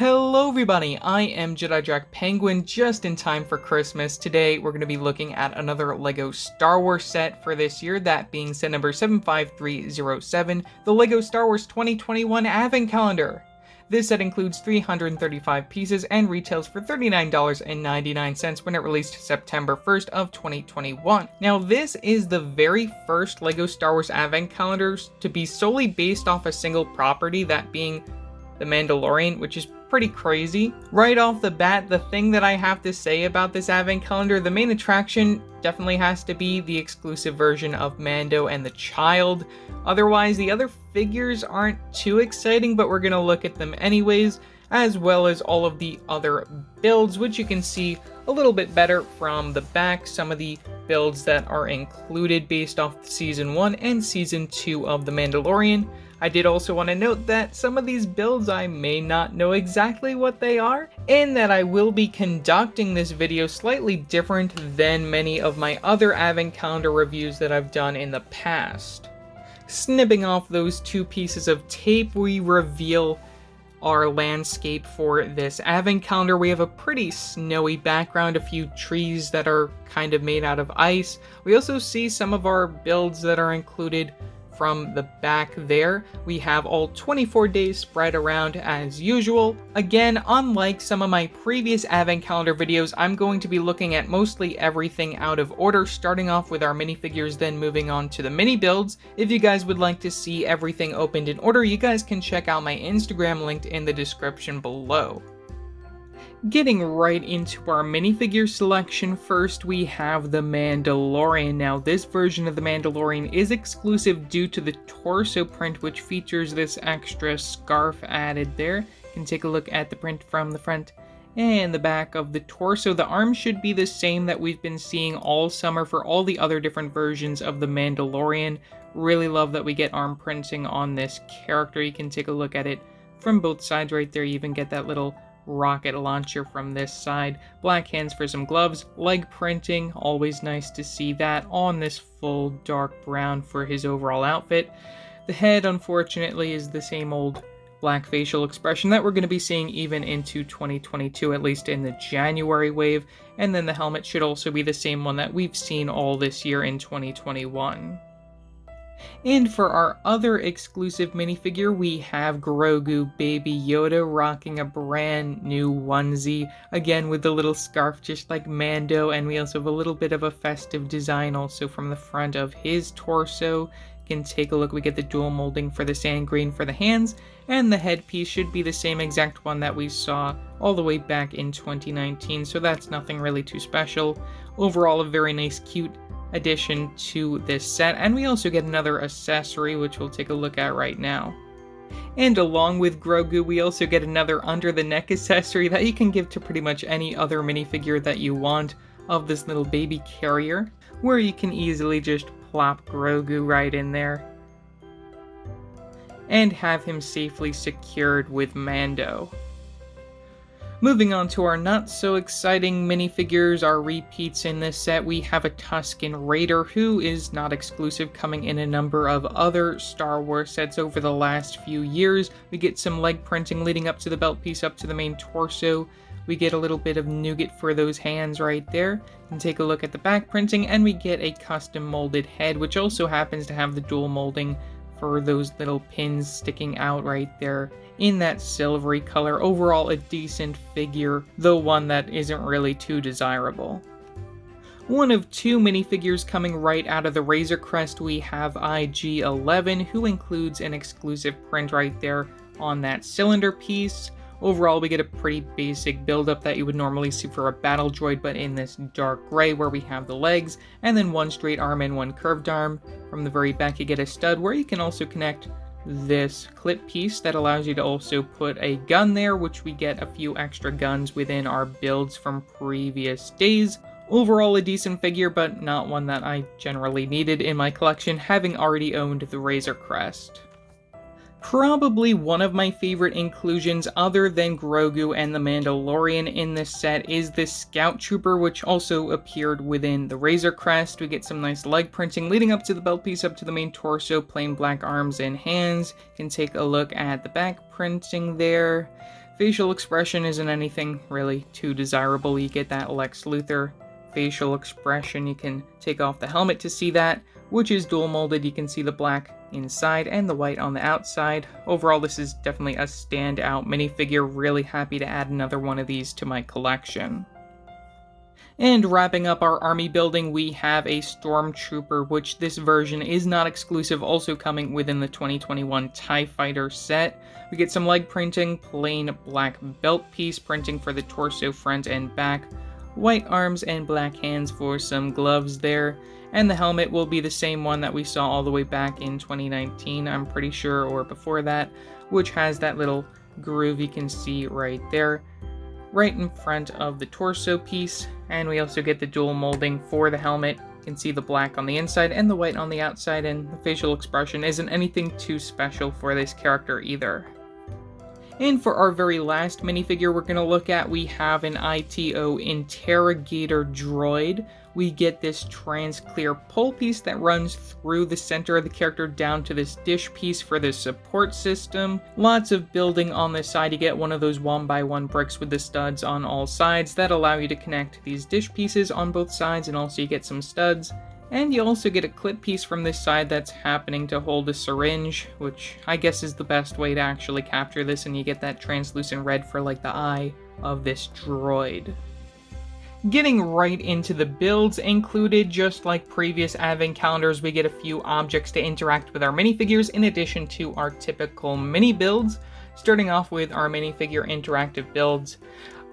Hello everybody, I am Jedi Jack Penguin just in time for Christmas. Today we're going to be looking at another LEGO Star Wars set for this year, that being set number 75307, the LEGO Star Wars 2021 Advent Calendar. This set includes 335 pieces and retails for $39.99 when it released September 1st of 2021. Now this is the very first LEGO Star Wars Advent Calendars to be solely based off a single property, that being The Mandalorian, which is pretty crazy. Right off the bat, the thing that I have to say about this Advent Calendar, the main attraction definitely has to be the exclusive version of Mando and the Child. Otherwise, the other figures aren't too exciting, but we're going to look at them anyways, as well as all of the other builds, which you can see a little bit better from the back. Some of the builds that are included based off Season 1 and Season 2 of The Mandalorian. I did also want to note that some of these builds I may not know exactly what they are, and that I will be conducting this video slightly different than many of my other Advent Calendar reviews that I've done in the past. Snipping off those two pieces of tape, we reveal our landscape for this Advent Calendar. We have a pretty snowy background, a few trees that are kind of made out of ice. We also see some of our builds that are included from the back there. We have all 24 days spread around as usual. Again, unlike some of my previous Advent Calendar videos, I'm going to be looking at mostly everything out of order, starting off with our minifigures, then moving on to the mini builds. If you guys would like to see everything opened in order, you guys can check out my Instagram linked in the description below. Getting right into our minifigure selection, first we have the Mandalorian. Now this version of the Mandalorian is exclusive due to the torso print, which features this extra scarf added there. You can take a look at the print from the front and the back of the torso. The arms should be the same that we've been seeing all summer for all the other different versions of the Mandalorian. Really love that we get arm printing on this character. You can take a look at it from both sides right there. You even get that little rocket launcher from this side. Black hands for some gloves, leg printing, always nice to see that on this full dark brown for his overall outfit. The head, unfortunately, is the same old black facial expression that we're going to be seeing even into 2022, at least in the January wave, and then the helmet should also be the same one that we've seen all this year in 2021. And for our other exclusive minifigure, we have Grogu Baby Yoda rocking a brand new onesie, again with the little scarf just like Mando, and we also have a little bit of a festive design also from the front of his torso. You can take a look, we get the dual molding for the sand green for the hands, and the headpiece should be the same exact one that we saw all the way back in 2019, so that's nothing really too special. Overall, a very nice, cute addition to this set, and we also get another accessory which we'll take a look at right now. And along with Grogu, we also get another under the neck accessory that you can give to pretty much any other minifigure that you want of this little baby carrier, where you can easily just plop Grogu right in there and have him safely secured with Mando. Moving on to our not so exciting minifigures, our repeats in this set, we have a Tusken Raider who is not exclusive, coming in a number of other Star Wars sets over the last few years. We get some leg printing leading up to the belt piece up to the main torso. We get a little bit of nougat for those hands right there. And take a look at the back printing, and we get a custom molded head, which also happens to have the dual molding for those little pins sticking out right there in that silvery color. Overall, a decent figure, though one that isn't really too desirable. One of two minifigures coming right out of the Razor Crest, we have IG-11, who includes an exclusive print right there on that cylinder piece. Overall, we get a pretty basic build-up that you would normally see for a battle droid, but in this dark gray where we have the legs, and then one straight arm and one curved arm. From the very back, you get a stud where you can also connect this clip piece that allows you to also put a gun there, which we get a few extra guns within our builds from previous days. Overall, a decent figure, but not one that I generally needed in my collection, having already owned the Razor Crest. Probably one of my favorite inclusions other than Grogu and the Mandalorian in this set is this Scout Trooper, which also appeared within the Razor Crest. We get some nice leg printing leading up to the belt piece up to the main torso, plain black arms and hands. You can take a look at the back printing there. Facial expression isn't anything really too desirable. You get that Lex Luthor facial expression. You can take off the helmet to see that, which is dual molded. You can see the black inside and the white on the outside. Overall, this is definitely a standout minifigure. Really happy to add another one of these to my collection. And wrapping up our army building, we have a Stormtrooper, which this version is not exclusive, also coming within the 2021 TIE Fighter set. We get some leg printing, plain black belt piece printing for the torso, front, and back, white arms and black hands for some gloves there, and the helmet will be the same one that we saw all the way back in 2019, I'm pretty sure, or before that, which has that little groove you can see right there, right in front of the torso piece. And we also get the dual molding for the helmet. You can see the black on the inside and the white on the outside, and the facial expression isn't anything too special for this character either. And for our very last minifigure we're going to look at, we have an ITO Interrogator Droid. We get this trans-clear pole piece that runs through the center of the character down to this dish piece for the support system. Lots of building on the side. You get one of those 1x1 bricks with the studs on all sides that allow you to connect these dish pieces on both sides, and also you get some studs. And you also get a clip piece from this side that's happening to hold a syringe, which I guess is the best way to actually capture this, and you get that translucent red for like the eye of this droid. Getting right into the builds included, just like previous advent calendars, we get a few objects to interact with our minifigures in addition to our typical mini builds. Starting off with our minifigure interactive builds.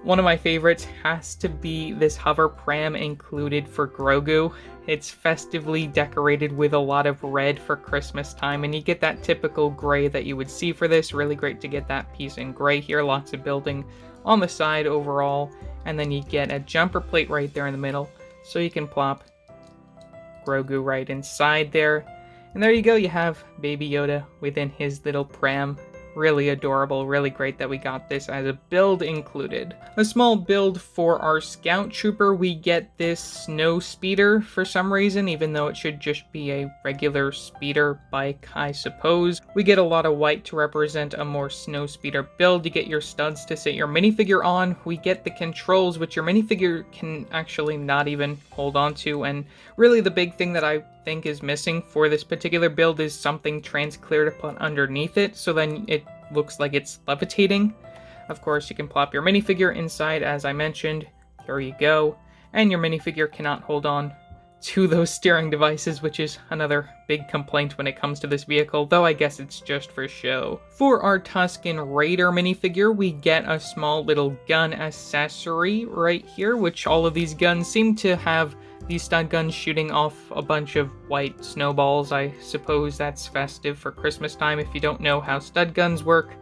One of my favorites has to be this hover pram included for Grogu. It's festively decorated with a lot of red for Christmas time, and you get that typical gray that you would see for this. Really great to get that piece in gray here. Lots of building on the side overall. And then you get a jumper plate right there in the middle, so you can plop Grogu right inside there. And there you go, you have Baby Yoda within his little pram. Really adorable, really great that we got this as a build included. A small build for our Scout Trooper, we get this snow speeder for some reason, even though it should just be a regular speeder bike, I suppose. We get a lot of white to represent a more snow speeder build. You get your studs to sit your minifigure on. We get the controls, which your minifigure can actually not even hold on to, and really the big thing that I think is missing for this particular build is something trans-clear to put underneath it, so then it looks like it's levitating. Of course, you can plop your minifigure inside, as I mentioned. Here you go. And your minifigure cannot hold on to those steering devices, which is another big complaint when it comes to this vehicle, though I guess it's just for show. For our Tusken Raider minifigure, we get a small little gun accessory right here, which all of these guns seem to have these stud guns shooting off a bunch of white snowballs. I suppose that's festive for Christmas time. If you don't know how stud guns work,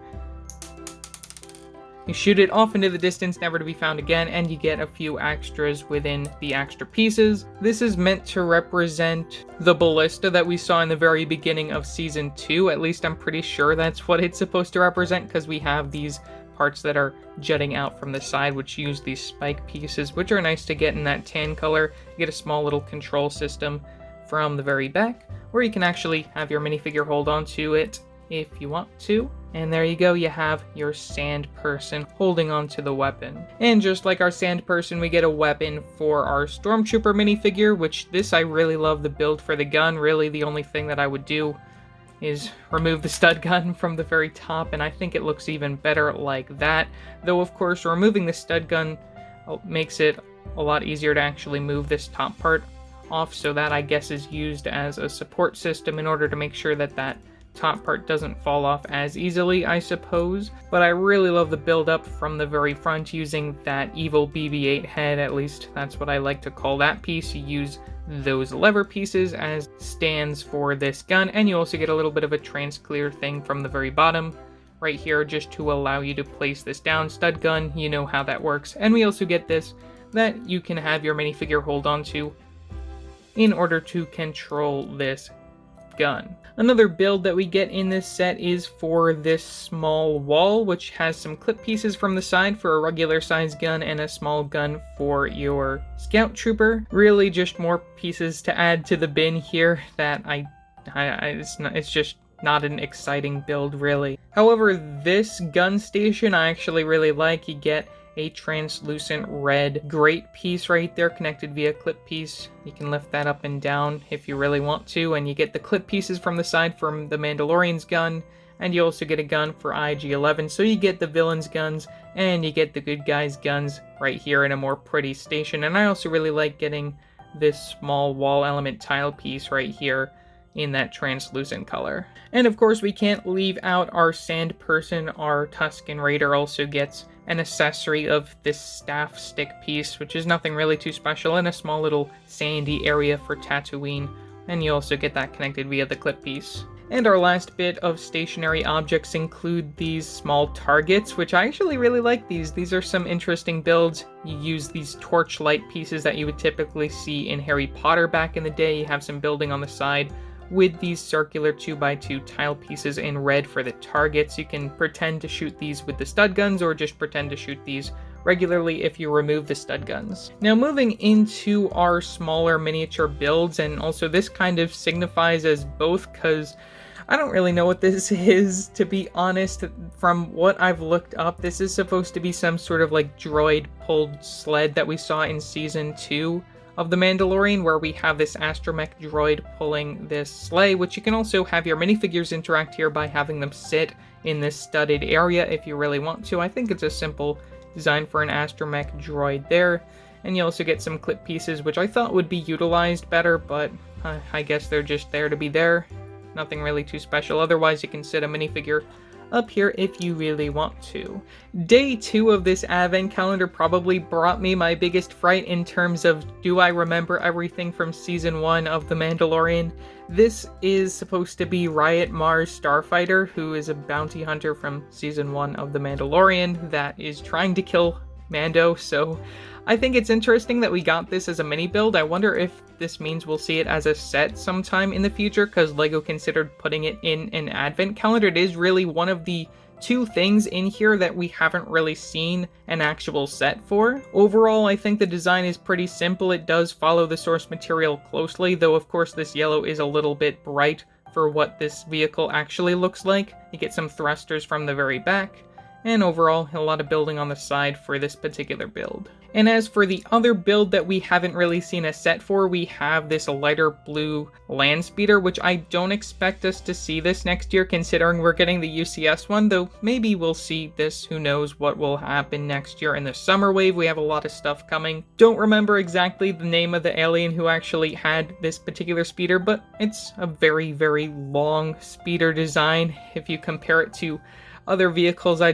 you shoot it off into the distance, never to be found again, and you get a few extras within the extra pieces. This is meant to represent the ballista that we saw in the very beginning of Season 2. At least I'm pretty sure that's what it's supposed to represent, because we have these parts that are jutting out from the side, which use these spike pieces, which are nice to get in that tan color. You get a small little control system from the very back, where you can actually have your minifigure hold on to it if you want to. And there you go, you have your sand person holding on to the weapon. And just like our sand person, we get a weapon for our Stormtrooper minifigure, which this I really love the build for the gun. Really the only thing that I would do is remove the stud gun from the very top, and I think it looks even better like that. Though of course removing the stud gun makes it a lot easier to actually move this top part off, so that I guess is used as a support system in order to make sure that that top part doesn't fall off as easily, I suppose. But I really love the build up from the very front using that evil BB-8 head. At least that's what I like to call that piece. You use those lever pieces as stands for this gun, and you also get a little bit of a trans-clear thing from the very bottom right here just to allow you to place this down. Stud gun, you know how that works. And we also get this that you can have your minifigure hold on to in order to control this gun. Another build that we get in this set is for this small wall, which has some clip pieces from the side for a regular size gun and a small gun for your Scout Trooper. Really just more pieces to add to the bin here that it's just not an exciting build really. However, this gun station I actually really like. You get a translucent red grate piece right there connected via clip piece. You can lift that up and down if you really want to, and you get the clip pieces from the side from the Mandalorian's gun, and you also get a gun for IG-11, so you get the villain's guns and you get the good guys' guns right here in a more pretty station. And I also really like getting this small wall element tile piece right here in that translucent color. And of course we can't leave out our sand person. Our Tusken Raider also gets an accessory of this staff stick piece, which is nothing really too special, in a small little sandy area for Tatooine, and you also get that connected via the clip piece. And our last bit of stationary objects include these small targets, which I actually really like these. These are some interesting builds. You use these torchlight pieces that you would typically see in Harry Potter back in the day. You have some building on the side with these circular 2x2 tile pieces in red for the targets. You can pretend to shoot these with the stud guns, or just pretend to shoot these regularly if you remove the stud guns. Now moving into our smaller miniature builds, and also this kind of signifies as both, because I don't really know what this is, to be honest. From what I've looked up, this is supposed to be some sort of like droid pulled sled that we saw in season 2 of The Mandalorian, where we have this astromech droid pulling this sleigh, which you can also have your minifigures interact here by having them sit in this studded area if you really want to. I think it's a simple design for an astromech droid there. And you also get some clip pieces, which I thought would be utilized better, but I guess they're just there to be there. Nothing really too special. Otherwise, you can sit a minifigure up here if you really want to. Day 2 of this advent calendar probably brought me my biggest fright in terms of, do I remember everything from season 1 of The Mandalorian? This is supposed to be Riot Mars Starfighter, who is a bounty hunter from season 1 of The Mandalorian that is trying to kill Mando, so I think it's interesting that we got this as a mini build. I wonder if this means we'll see it as a set sometime in the future, because LEGO considered putting it in an advent calendar. It is really one of the 2 things in here that we haven't really seen an actual set for. Overall, I think the design is pretty simple. It does follow the source material closely, though of course this yellow is a little bit bright for what this vehicle actually looks like. You get some thrusters from the very back, and overall, a lot of building on the side for this particular build. And as for the other build that we haven't really seen a set for, we have this lighter blue land speeder, which I don't expect us to see this next year, considering we're getting the UCS one, though maybe we'll see this. Who knows what will happen next year in the summer wave. We have a lot of stuff coming. Don't remember exactly the name of the alien who actually had this particular speeder, but it's a very, very long speeder design. If you compare it to other vehicles, I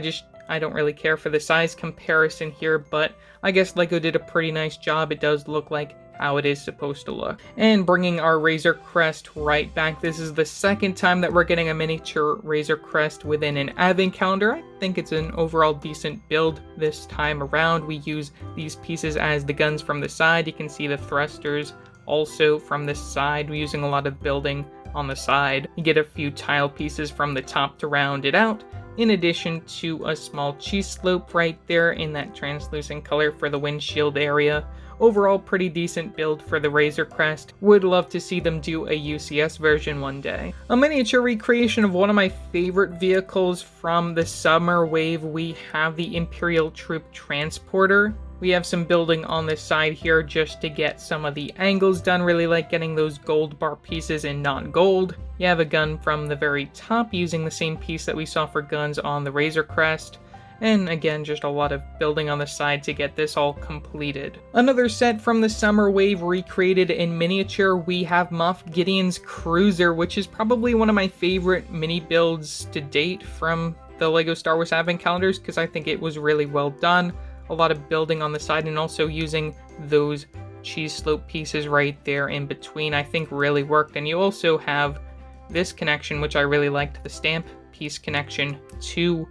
don't really care for the size comparison here, but I guess LEGO did a pretty nice job. It does look like how it is supposed to look. And bringing our Razor Crest right back, this is the second time that we're getting a miniature Razor Crest within an advent calendar. I think it's an overall decent build this time around. We use these pieces as the guns from the side. You can see the thrusters also from the side. We're using a lot of building on the side. You get a few tile pieces from the top to round it out, in addition to a small cheese slope right there in that translucent color for the windshield area. Overall, pretty decent build for the Razor Crest. Would love to see them do a UCS version one day. A miniature recreation of one of my favorite vehicles from the summer wave, we have the Imperial Troop Transporter. We have some building on this side here just to get some of the angles done. Really like getting those gold bar pieces in non-gold. You have a gun from the very top using the same piece that we saw for guns on the Razor Crest. And again, just a lot of building on the side to get this all completed. Another set from the summer wave recreated in miniature, we have Moff Gideon's Cruiser, which is probably one of my favorite mini builds to date from the LEGO Star Wars Advent calendars, because I think it was really well done. A lot of building on the side, and also using those cheese slope pieces right there in between, I think really worked. And you also have this connection, which I really liked, the stamp piece connection to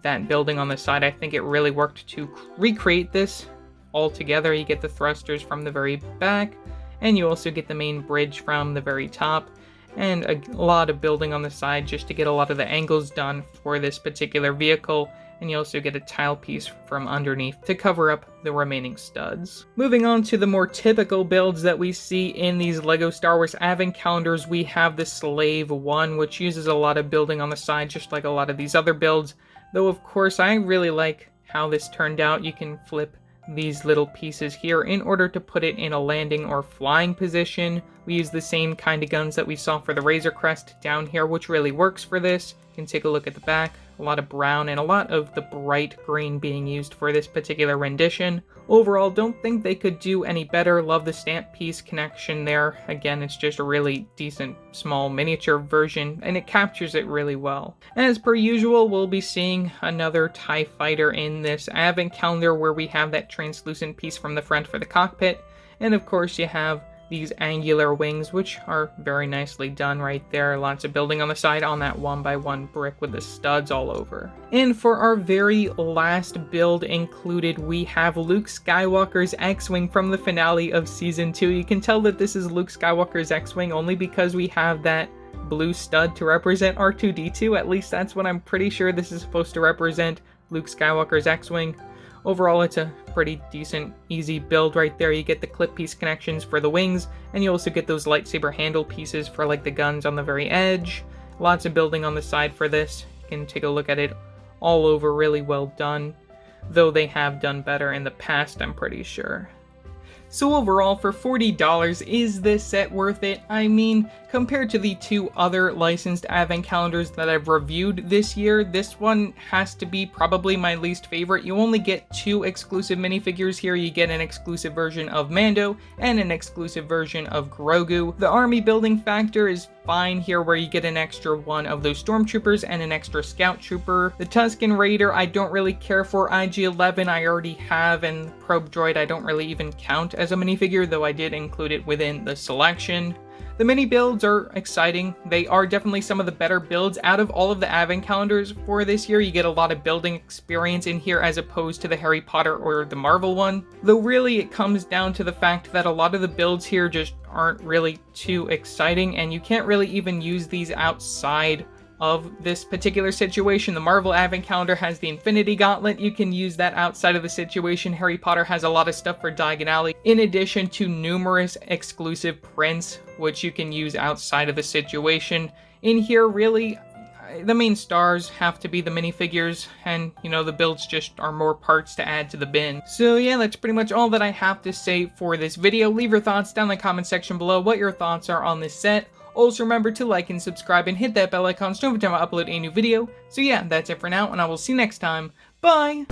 that building on the side. I think it really worked to recreate this all together. You get the thrusters from the very back, and you also get the main bridge from the very top, and a lot of building on the side just to get a lot of the angles done for this particular vehicle. and you also get a tile piece from underneath to cover up the remaining studs. Moving on to the more typical builds that we see in these LEGO Star Wars Advent calendars, we have the Slave One, which uses a lot of building on the side, just like a lot of these other builds. Though, of course, I really like how this turned out. You can flip these little pieces here in order to put it in a landing or flying position. We use the same kind of guns that we saw for the Razor Crest down here, which really works for this. You can take a look at the back. A lot of brown and a lot of the bright green being used for this particular rendition. Overall, don't think they could do any better. Love the stamp piece connection there. Again, it's just a really decent small miniature version, and it captures it really well. As per usual, we'll be seeing another TIE fighter in this Advent calendar where we have that translucent piece from the front for the cockpit. And of course, you have these angular wings, which are very nicely done right there. Lots of building on the side on that 1x1 brick with the studs all over. And for our very last build included, we have Luke Skywalker's X-Wing from the finale of Season 2. You can tell that this is Luke Skywalker's X-Wing only because we have that blue stud to represent R2-D2. At least that's what I'm pretty sure this is supposed to represent, Luke Skywalker's X-Wing. Overall, it's a pretty decent, easy build right there. You get the clip piece connections for the wings, and you also get those lightsaber handle pieces for like the guns on the very edge. Lots of building on the side for this. You can take a look at it all over, really well done. Though they have done better in the past, I'm pretty sure. So overall, for $40, is this set worth it? I mean, compared to the two other licensed Advent calendars that I've reviewed this year, this one has to be probably my least favorite. You only get 2 exclusive minifigures here. You get an exclusive version of Mando and an exclusive version of Grogu. The army building factor is fine here, where you get an extra one of those stormtroopers and an extra scout trooper. The Tusken Raider I don't really care for. IG-11 I already have, and Probe Droid I don't really even count as a minifigure, though I did include it within the selection. The mini builds are exciting. They are definitely some of the better builds out of all of the Advent calendars for this year. You get a lot of building experience in here as opposed to the Harry Potter or the Marvel one. Though really it comes down to the fact that a lot of the builds here just aren't really too exciting, and you can't really even use these outside of this particular situation. The Marvel Advent Calendar has the Infinity Gauntlet. You can use that outside of the situation. Harry Potter has a lot of stuff for Diagon Alley, in addition to numerous exclusive prints, which you can use outside of the situation. In here, really, the main stars have to be the minifigures, and, you know, the builds just are more parts to add to the bin. So yeah, that's pretty much all that I have to say for this video. Leave your thoughts down in the comment section below, what your thoughts are on this set. Also remember to like and subscribe and hit that bell icon so every time I upload a new video. So yeah, that's it for now, and I will see you next time. Bye!